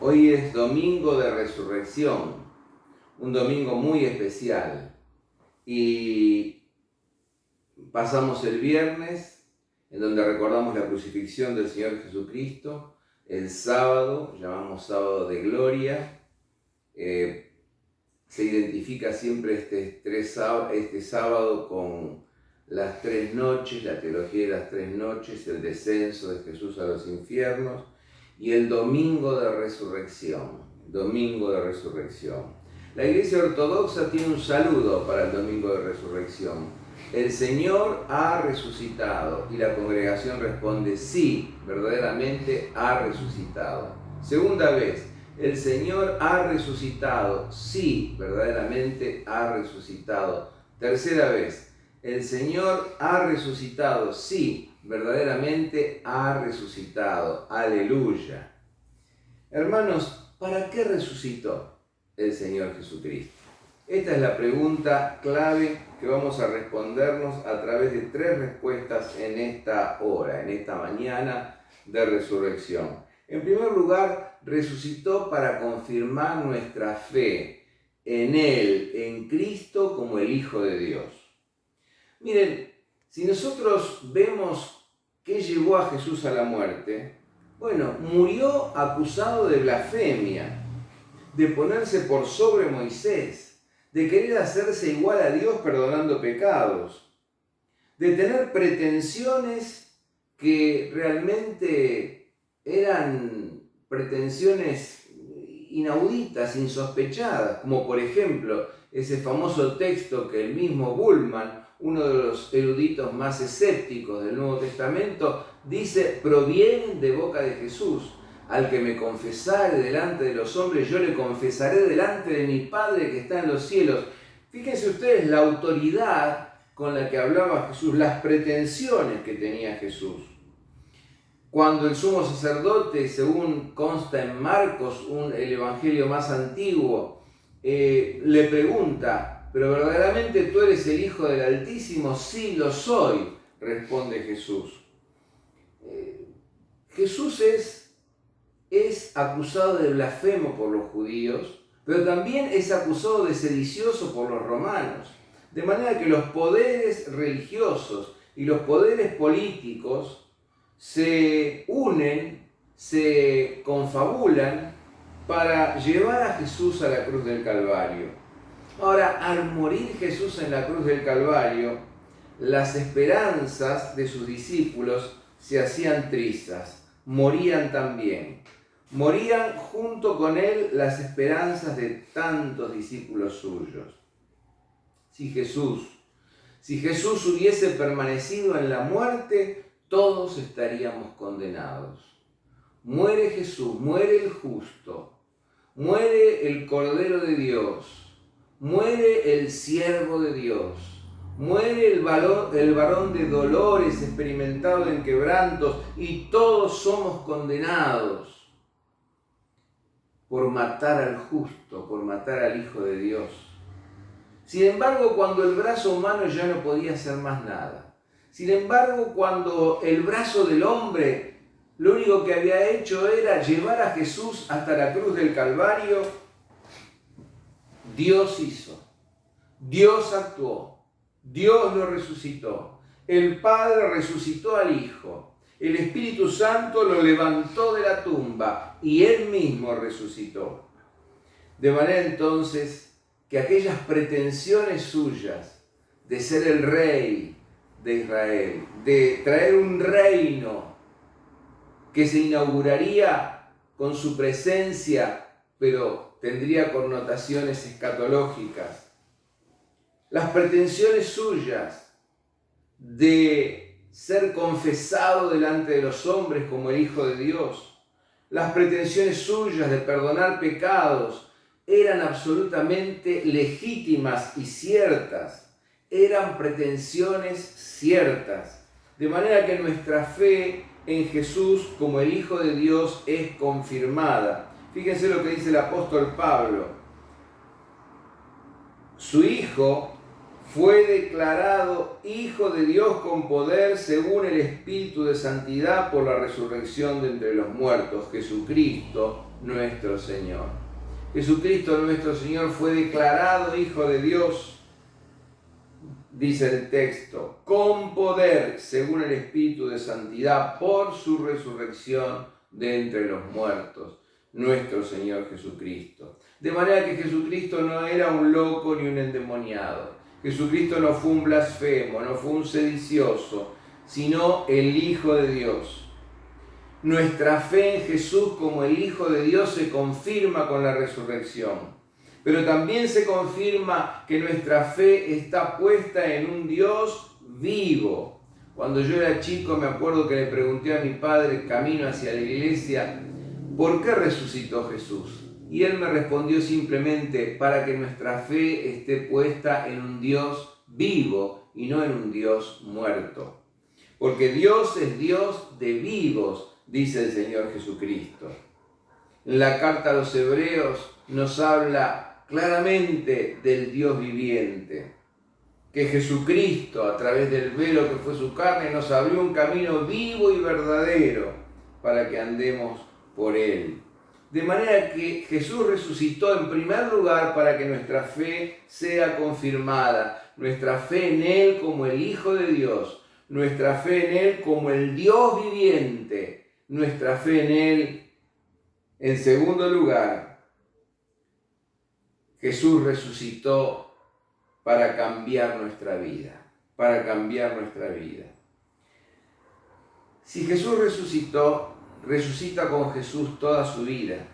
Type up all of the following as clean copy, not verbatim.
Hoy es domingo de resurrección, un domingo muy especial. Y pasamos el viernes, en donde recordamos la crucifixión del Señor Jesucristo. El sábado, llamamos sábado de gloria. Se identifica siempre este sábado con las 3 noches, la teología de las 3 noches, el descenso de Jesús a los infiernos, y el domingo de resurrección, La Iglesia Ortodoxa tiene un saludo para el domingo de resurrección. El Señor ha resucitado, y la congregación responde: sí, verdaderamente ha resucitado. Segunda vez: el Señor ha resucitado, sí, verdaderamente ha resucitado. Tercera vez: el Señor ha resucitado, sí, verdaderamente ha resucitado. Aleluya. Hermanos, ¿para qué resucitó el Señor Jesucristo? Esta es la pregunta clave que vamos a respondernos a través de 3 respuestas en esta hora, en esta mañana de resurrección. En primer lugar, resucitó para confirmar nuestra fe en Él, en Cristo, como el Hijo de Dios. Miren, si nosotros vemos qué llevó a Jesús a la muerte, bueno, murió acusado de blasfemia, de ponerse por sobre Moisés, de querer hacerse igual a Dios perdonando pecados, de tener pretensiones que realmente eran pretensiones inauditas, insospechadas, como por ejemplo ese famoso texto que el mismo Bultmann, uno de los eruditos más escépticos del Nuevo Testamento, dice: provienen de boca de Jesús. Al que me confesare delante de los hombres, yo le confesaré delante de mi Padre que está en los cielos. Fíjense ustedes la autoridad con la que hablaba Jesús, las pretensiones que tenía Jesús. Cuando el sumo sacerdote, según consta en Marcos, el evangelio más antiguo, le pregunta: ¿pero verdaderamente tú eres el Hijo del Altísimo? Sí, lo soy, responde Jesús. Jesús es acusado de blasfemo por los judíos, pero también es acusado de sedicioso por los romanos. De manera que los poderes religiosos y los poderes políticos se unen, se confabulan para llevar a Jesús a la cruz del Calvario. Ahora, al morir Jesús en la cruz del Calvario, las esperanzas de sus discípulos se hacían trizas, morían también. Morían junto con él las esperanzas de tantos discípulos suyos. Si Jesús hubiese permanecido en la muerte, todos estaríamos condenados. Muere Jesús, muere el justo, muere el Cordero de Dios, muere el siervo de Dios, muere el varón de dolores, experimentado en quebrantos, y todos somos condenados por matar al justo, por matar al Hijo de Dios. Sin embargo, cuando el brazo humano ya no podía hacer más nada, sin embargo, cuando el brazo del hombre lo único que había hecho era llevar a Jesús hasta la cruz del Calvario, Dios hizo, Dios actuó, Dios lo resucitó. El Padre resucitó al Hijo, el Espíritu Santo lo levantó de la tumba y Él mismo resucitó. De manera entonces que aquellas pretensiones suyas de ser el Rey de Israel, de traer un reino que se inauguraría con su presencia, pero tendría connotaciones escatológicas, las pretensiones suyas de ser confesado delante de los hombres como el Hijo de Dios, las pretensiones suyas de perdonar pecados, eran absolutamente legítimas y ciertas, eran pretensiones ciertas, de manera que nuestra fe en Jesús como el Hijo de Dios es confirmada. Fíjense lo que dice el apóstol Pablo: su Hijo fue declarado Hijo de Dios con poder según el Espíritu de Santidad por la resurrección de entre los muertos, Jesucristo nuestro Señor. Jesucristo nuestro Señor fue declarado Hijo de Dios, dice el texto, con poder según el Espíritu de Santidad por su resurrección de entre los muertos, nuestro Señor Jesucristo. De manera que Jesucristo no era un loco ni un endemoniado. Jesucristo no fue un blasfemo, no fue un sedicioso, sino el Hijo de Dios. Nuestra fe en Jesús como el Hijo de Dios se confirma con la resurrección, pero también se confirma que nuestra fe está puesta en un Dios vivo. Cuando yo era chico me acuerdo que le pregunté a mi padre, camino hacia la iglesia, ¿por qué resucitó Jesús? Y él me respondió simplemente, para que nuestra fe esté puesta en un Dios vivo y no en un Dios muerto. Porque Dios es Dios de vivos, dice el Señor Jesucristo. En la carta a los Hebreos nos habla claramente del Dios viviente. Que Jesucristo, a través del velo que fue su carne, nos abrió un camino vivo y verdadero para que andemos por él. De manera que Jesús resucitó en primer lugar para que nuestra fe sea confirmada, nuestra fe en Él como el Hijo de Dios, nuestra fe en Él como el Dios viviente, nuestra fe en Él. En segundo lugar, Jesús resucitó para cambiar nuestra vida, para cambiar nuestra vida. Si Jesús resucita con Jesús toda su vida.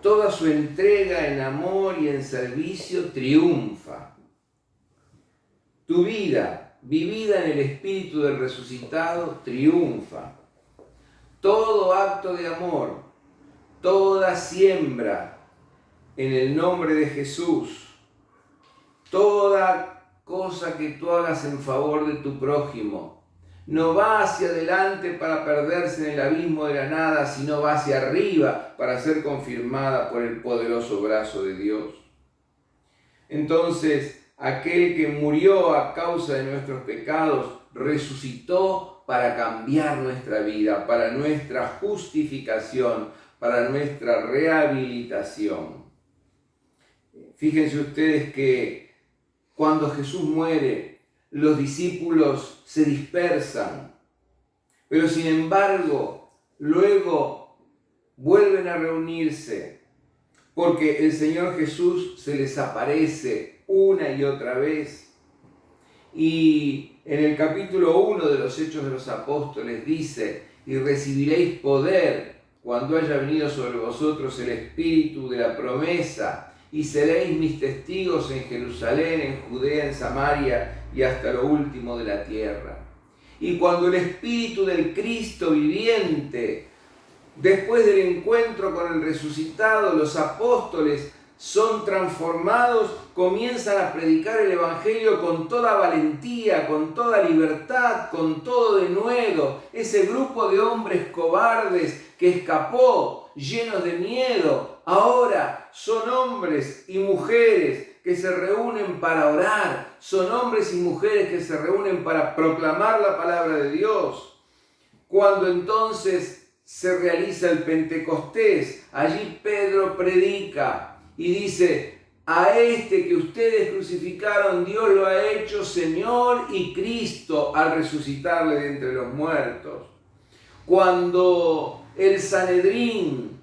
Toda su entrega en amor y en servicio triunfa. Tu vida, vivida en el Espíritu del resucitado, triunfa. Todo acto de amor, toda siembra en el nombre de Jesús, toda cosa que tú hagas en favor de tu prójimo, no va hacia adelante para perderse en el abismo de la nada, sino va hacia arriba para ser confirmada por el poderoso brazo de Dios. Entonces, aquel que murió a causa de nuestros pecados, resucitó para cambiar nuestra vida, para nuestra justificación, para nuestra rehabilitación. Fíjense ustedes que cuando Jesús muere, los discípulos se dispersan, pero sin embargo, luego vuelven a reunirse, porque el Señor Jesús se les aparece una y otra vez. Y en el capítulo 1 de los Hechos de los Apóstoles dice, y recibiréis poder cuando haya venido sobre vosotros el Espíritu de la promesa, y seréis mis testigos en Jerusalén, en Judea, en Samaria y hasta lo último de la tierra. Y cuando el Espíritu del Cristo viviente, después del encuentro con el resucitado, los apóstoles son transformados, comienzan a predicar el Evangelio con toda valentía, con toda libertad, con todo denuedo. Ese grupo de hombres cobardes que escapó, llenos de miedo, ahora son hombres y mujeres que se reúnen para orar, son hombres y mujeres que se reúnen para proclamar la palabra de Dios. Cuando entonces se realiza el Pentecostés, allí Pedro predica y dice, a este que ustedes crucificaron, Dios lo ha hecho Señor y Cristo al resucitarle de entre los muertos. Cuando el Sanedrín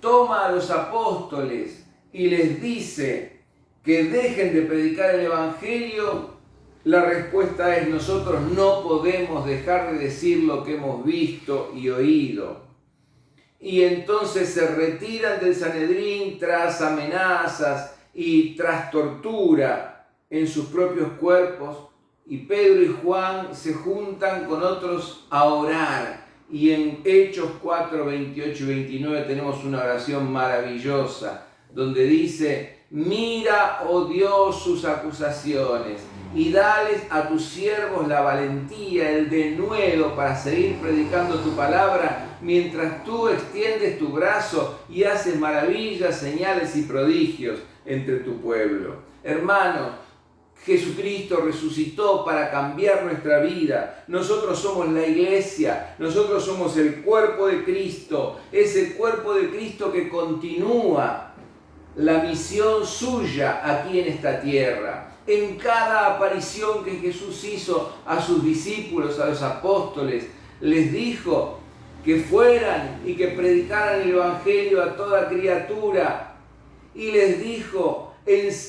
toma a los apóstoles y les dice que dejen de predicar el Evangelio, la respuesta es: nosotros no podemos dejar de decir lo que hemos visto y oído. Y entonces se retiran del Sanedrín tras amenazas y tras tortura en sus propios cuerpos, y Pedro y Juan se juntan con otros a orar. Y en Hechos 4, 28 y 29 tenemos una oración maravillosa, donde dice: mira, oh Dios, sus acusaciones, y dales a tus siervos la valentía, el denuedo para seguir predicando tu palabra, mientras tú extiendes tu brazo y haces maravillas, señales y prodigios entre tu pueblo. Hermanos, Jesucristo resucitó para cambiar nuestra vida. Nosotros somos la iglesia, nosotros somos el cuerpo de Cristo, ese cuerpo de Cristo que continúa la misión suya aquí en esta tierra. En cada aparición que Jesús hizo a sus discípulos, a los apóstoles, les dijo que fueran y que predicaran el Evangelio a toda criatura. Y les dijo,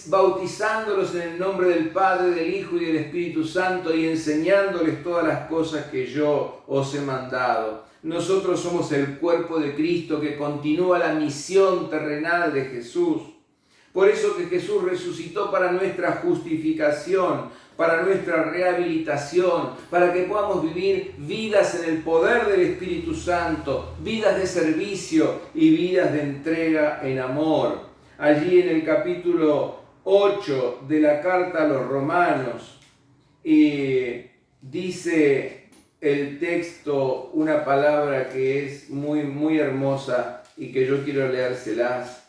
bautizándolos en el nombre del Padre, del Hijo y del Espíritu Santo y enseñándoles todas las cosas que yo os he mandado. Nosotros somos el cuerpo de Cristo que continúa la misión terrenal de Jesús. Por eso que Jesús resucitó para nuestra justificación, para nuestra rehabilitación, para que podamos vivir vidas en el poder del Espíritu Santo, vidas de servicio y vidas de entrega en amor. Allí en el capítulo 8 de la carta a los Romanos, dice el texto una palabra que es muy, muy hermosa y que yo quiero leérselas.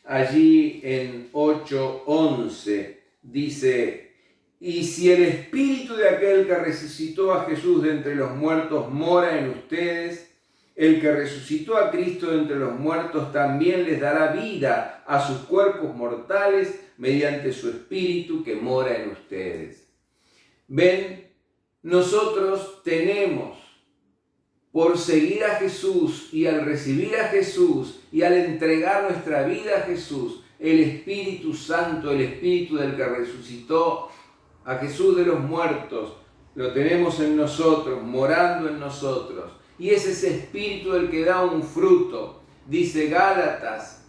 Allí en 8:11 dice: y si el espíritu de aquel que resucitó a Jesús de entre los muertos mora en ustedes, el que resucitó a Cristo de entre los muertos también les dará vida a sus cuerpos mortales mediante su espíritu que mora en ustedes. Ven, nosotros tenemos, por seguir a Jesús y al recibir a Jesús y al entregar nuestra vida a Jesús, el Espíritu Santo, el Espíritu del que resucitó a Jesús de los muertos, lo tenemos en nosotros, morando en nosotros. Y es ese Espíritu el que da un fruto. Dice Gálatas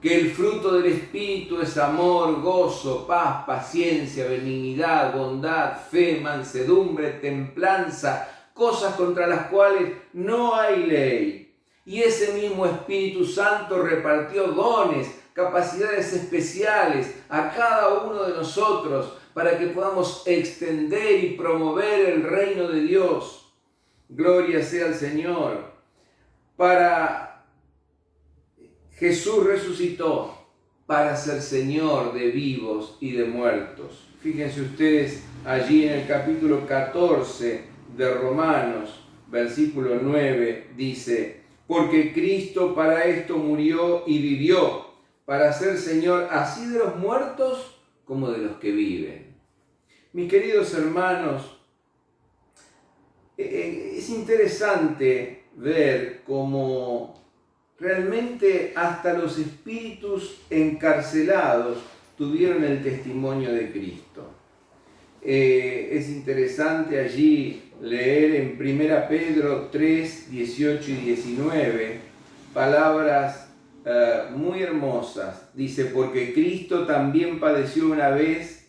que el fruto del Espíritu es amor, gozo, paz, paciencia, benignidad, bondad, fe, mansedumbre, templanza, cosas contra las cuales no hay ley. Y ese mismo Espíritu Santo repartió dones, capacidades especiales a cada uno de nosotros para que podamos extender y promover el reino de Dios. Gloria sea al Señor. Jesús resucitó para ser Señor de vivos y de muertos. Fíjense ustedes allí en el capítulo 14 de Romanos, versículo 9, dice: porque Cristo para esto murió y vivió, para ser Señor así de los muertos como de los que viven. Mis queridos hermanos, es interesante ver cómo realmente hasta los espíritus encarcelados tuvieron el testimonio de Cristo. Es interesante allí leer en 1 Pedro 3, 18 y 19 palabras muy hermosas. Dice: porque Cristo también padeció una vez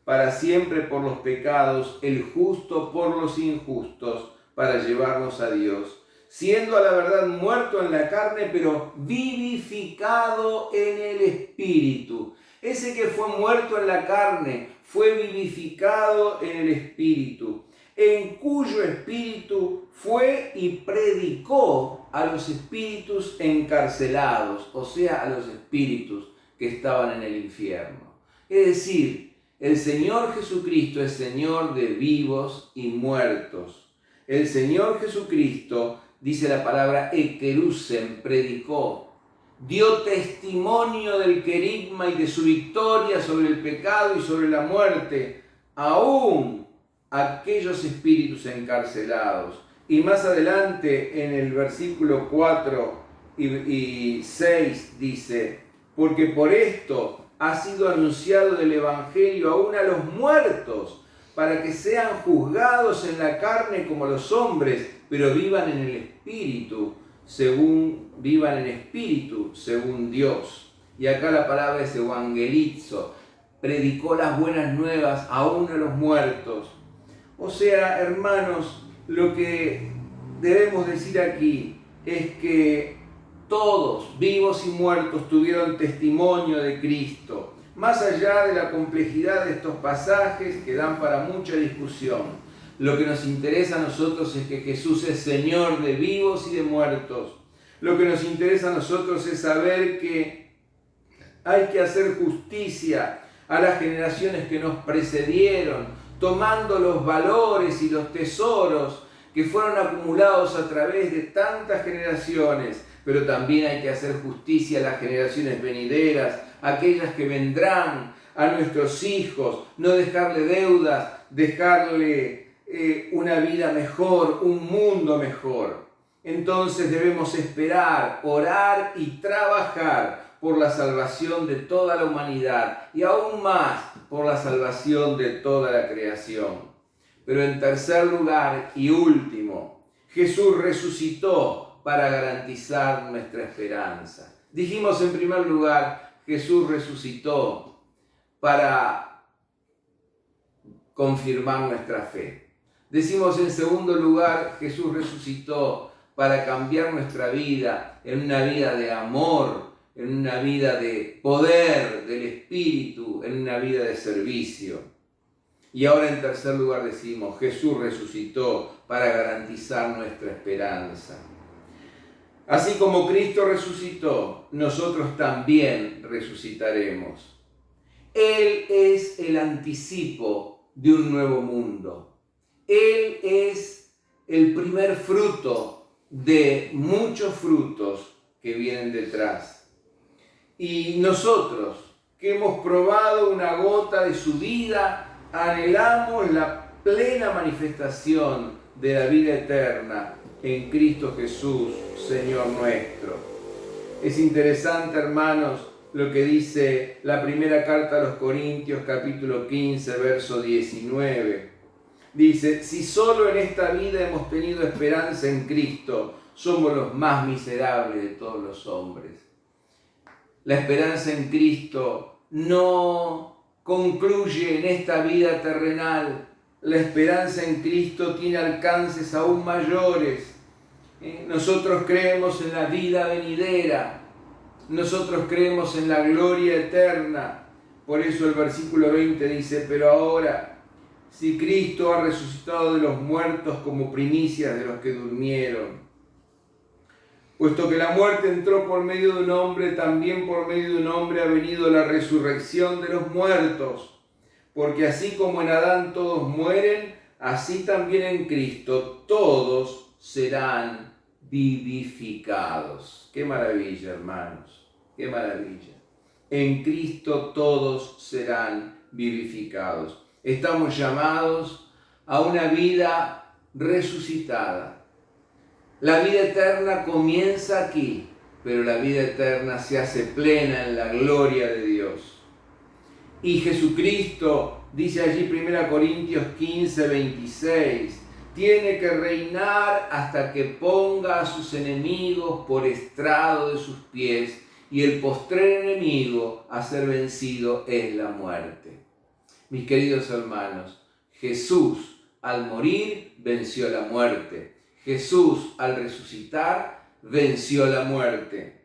para siempre por los pecados, el justo por los injustos, para llevarnos a Dios, siendo a la verdad muerto en la carne, pero vivificado en el Espíritu. Ese que fue muerto en la carne fue vivificado en el Espíritu, en cuyo Espíritu fue y predicó a los espíritus encarcelados, o sea, a los espíritus que estaban en el infierno. Es decir, el Señor Jesucristo es Señor de vivos y muertos. El Señor Jesucristo, dice la palabra ekerusen, predicó, dio testimonio del querigma y de su victoria sobre el pecado y sobre la muerte, aún aquellos espíritus encarcelados. Y más adelante en el versículo 4 y 6 dice: porque por esto ha sido anunciado el Evangelio aún a los muertos, para que sean juzgados en la carne como los hombres, pero vivan en espíritu, según Dios. Y acá la palabra es evangelizo, predicó las buenas nuevas aún a los muertos. O sea, hermanos, lo que debemos decir aquí es que todos, vivos y muertos, tuvieron testimonio de Cristo. Más allá de la complejidad de estos pasajes que dan para mucha discusión, lo que nos interesa a nosotros es que Jesús es Señor de vivos y de muertos. Lo que nos interesa a nosotros es saber que hay que hacer justicia, a las generaciones que nos precedieron, tomando los valores y los tesoros que fueron acumulados a través de tantas generaciones, pero también hay que hacer justicia a las generaciones venideras, aquellas que vendrán, a nuestros hijos, no dejarle deudas, dejarle una vida mejor, un mundo mejor. Entonces debemos esperar, orar y trabajar por la salvación de toda la humanidad y aún más por la salvación de toda la creación. Pero en tercer lugar y último, Jesús resucitó para garantizar nuestra esperanza. Dijimos en primer lugar, Jesús resucitó para confirmar nuestra fe. Decimos en segundo lugar, Jesús resucitó para cambiar nuestra vida en una vida de amor, en una vida de poder del Espíritu, en una vida de servicio. Y ahora en tercer lugar decimos, Jesús resucitó para garantizar nuestra esperanza. Así como Cristo resucitó, nosotros también resucitaremos. Él es el anticipo de un nuevo mundo. Él es el primer fruto de muchos frutos que vienen detrás. Y nosotros, que hemos probado una gota de su vida, anhelamos la plena manifestación de la vida eterna en Cristo Jesús, Señor nuestro. Es interesante, hermanos, lo que dice la primera carta a los Corintios, capítulo 15, verso 19. Dice, si solo en esta vida hemos tenido esperanza en Cristo, somos los más miserables de todos los hombres. La esperanza en Cristo no concluye en esta vida terrenal. La esperanza en Cristo tiene alcances aún mayores. Nosotros creemos en la vida venidera. Nosotros creemos en la gloria eterna. Por eso el versículo 20 dice, pero ahora, si Cristo ha resucitado de los muertos como primicias de los que durmieron, puesto que la muerte entró por medio de un hombre, también por medio de un hombre ha venido la resurrección de los muertos. Porque así como en Adán todos mueren, así también en Cristo todos serán vivificados. ¡Qué maravilla, hermanos! ¡Qué maravilla! En Cristo todos serán vivificados. Estamos llamados a una vida resucitada. La vida eterna comienza aquí, pero la vida eterna se hace plena en la gloria de Dios. Y Jesucristo, dice allí 1 Corintios 15, 26, tiene que reinar hasta que ponga a sus enemigos por estrado de sus pies, y el postrer enemigo a ser vencido es la muerte. Mis queridos hermanos, Jesús al morir venció la muerte. Jesús al resucitar venció la muerte.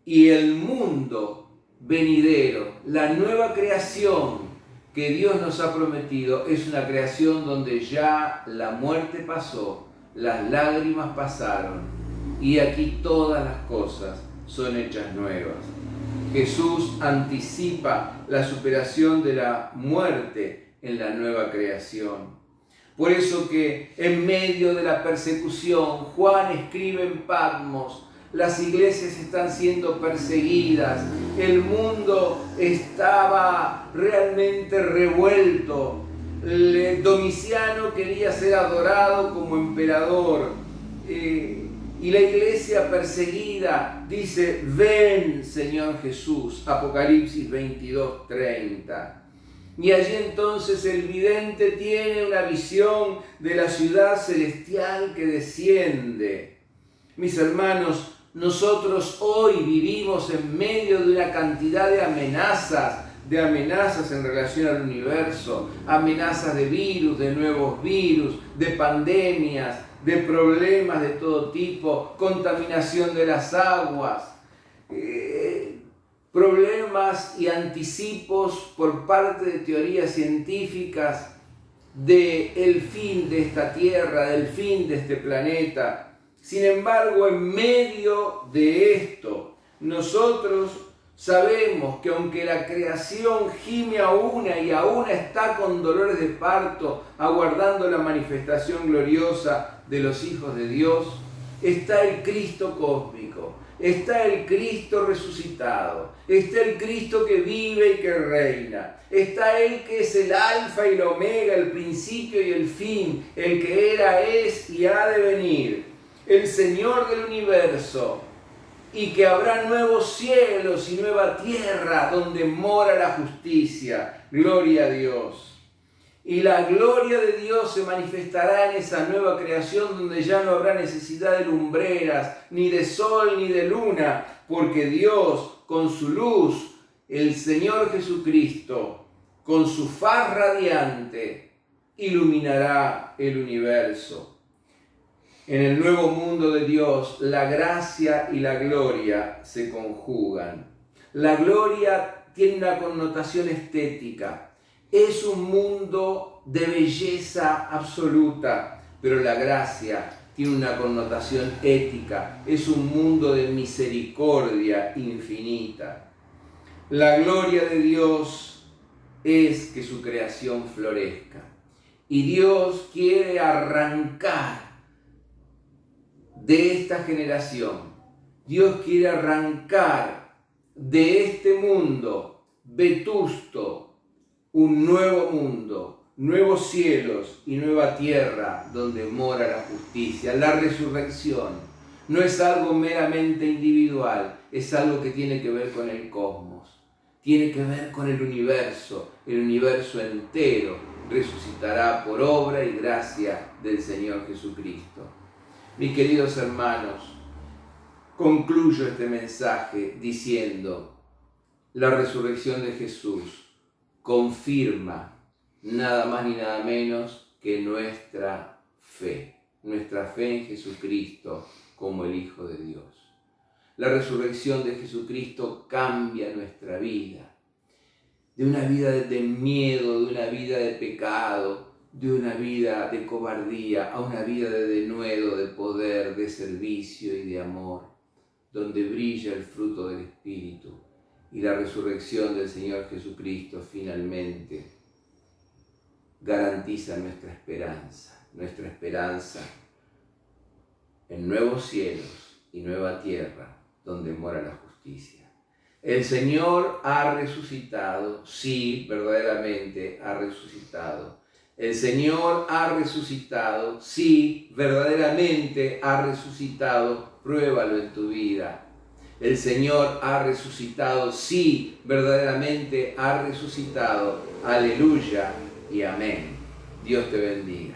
Y el mundo venidero, la nueva creación que Dios nos ha prometido, es una creación donde ya la muerte pasó, las lágrimas pasaron, y aquí todas las cosas son hechas nuevas. Jesús anticipa la superación de la muerte en la nueva creación. Por eso que en medio de la persecución, Juan escribe en Patmos, las iglesias están siendo perseguidas, el mundo estaba realmente revuelto, Domiciano quería ser adorado como emperador, y la iglesia perseguida dice, ven Señor Jesús, Apocalipsis 22:30. Y allí entonces el vidente tiene una visión de la ciudad celestial que desciende. Mis hermanos, nosotros hoy vivimos en medio de una cantidad de amenazas en relación al universo, amenazas de virus, de nuevos virus, de pandemias, de problemas de todo tipo, contaminación de las aguas, problemas y anticipos por parte de teorías científicas del fin de esta tierra, del fin de este planeta. Sin embargo, en medio de esto, nosotros Sabemos que aunque la creación gime a una y aún está con dolores de parto, aguardando la manifestación gloriosa de los hijos de Dios, está el Cristo cósmico, está el Cristo resucitado, está el Cristo que vive y que reina, está Él que es el alfa y la omega, el principio y el fin, el que era, es y ha de venir, el Señor del universo, y que habrá nuevos cielos y nueva tierra donde mora la justicia. Gloria a Dios. Y la gloria de Dios se manifestará en esa nueva creación donde ya no habrá necesidad de lumbreras, ni de sol, ni de luna, porque Dios, con su luz, el Señor Jesucristo, con su faz radiante, iluminará el universo. En el nuevo mundo de Dios, la gracia y la gloria se conjugan. La gloria tiene una connotación estética. Es un mundo de belleza absoluta, pero la gracia tiene una connotación ética. Es un mundo de misericordia infinita. La gloria de Dios es que su creación florezca. Y Dios quiere arrancar de esta generación, Dios quiere arrancar de este mundo vetusto un nuevo mundo, nuevos cielos y nueva tierra donde mora la justicia. La resurrección no es algo meramente individual, es algo que tiene que ver con el cosmos, tiene que ver con el universo entero resucitará por obra y gracia del Señor Jesucristo. Mis queridos hermanos, concluyo este mensaje diciendo, la resurrección de Jesús confirma nada más ni nada menos que nuestra fe en Jesucristo como el Hijo de Dios. La resurrección de Jesucristo cambia nuestra vida, de una vida de miedo, de una vida de pecado, de una vida de cobardía a una vida de denuedo, de poder, de servicio y de amor, donde brilla el fruto del Espíritu. Y la resurrección del Señor Jesucristo finalmente garantiza nuestra esperanza en nuevos cielos y nueva tierra donde mora la justicia. El Señor ha resucitado, sí, verdaderamente ha resucitado. El Señor ha resucitado, sí, verdaderamente ha resucitado, pruébalo en tu vida. El Señor ha resucitado, sí, verdaderamente ha resucitado, aleluya y amén. Dios te bendiga.